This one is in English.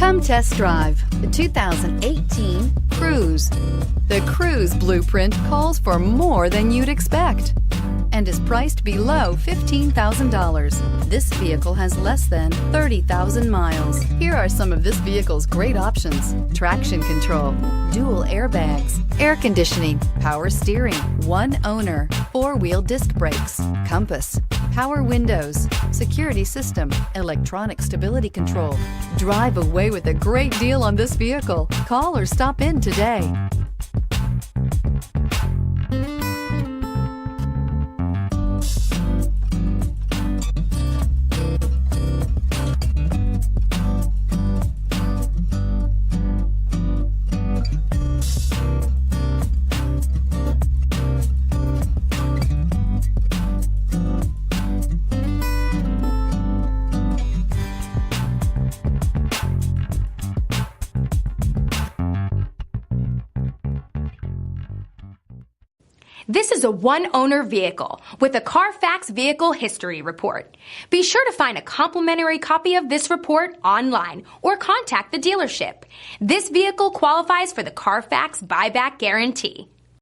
Come test drive the 2018 Cruze. The Cruze blueprint calls for more than you'd expect and is priced below $15,000. This vehicle has less than 30,000 miles. Here are some of this vehicle's great options: traction control, dual airbags, air conditioning, power steering, one owner, four-wheel disc brakes, compass, power windows, security system, electronic stability control. Drive away with a great deal on this vehicle. Call or stop in today. This is a one-owner vehicle with a Carfax Vehicle History Report. Be sure to find a complimentary copy of this report online or contact the dealership. This vehicle qualifies for the Carfax Buyback Guarantee.